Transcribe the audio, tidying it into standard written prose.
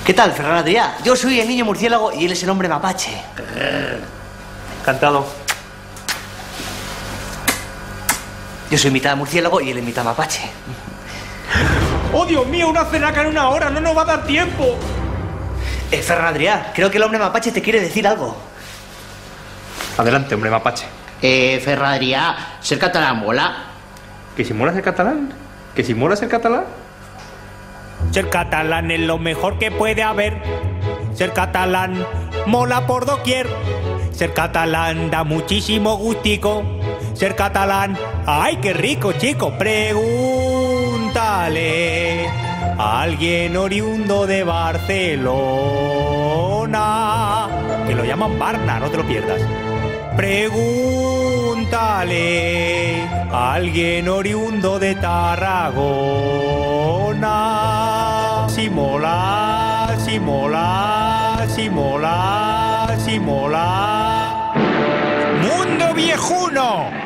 ¿Qué tal, Ferran Adrià? Yo soy el niño murciélago y él es el hombre mapache. Encantado. Yo soy mitad murciélago y él es mitad mapache. ¡Oh, Dios mío! ¡Una cenaca en 1 hora! ¡No nos va a dar tiempo! Ferran Adrià, creo que el hombre mapache te quiere decir algo. Adelante, hombre mapache. Ferran Adrià, ser catalán mola. ¿Que si mola ser catalán? ¿Que si mola ser catalán? Ser catalán es lo mejor que puede haber. Ser catalán mola por doquier. Ser catalán da muchísimo gustico. Ser catalán, ¡ay, qué rico, chico! Pregúntale a alguien oriundo de Barcelona, que lo llaman Barna, no te lo pierdas. Pregúntale a alguien oriundo de Tarragona. Si mola, si mola, si mola, si mola. ¡Mundo viejuno!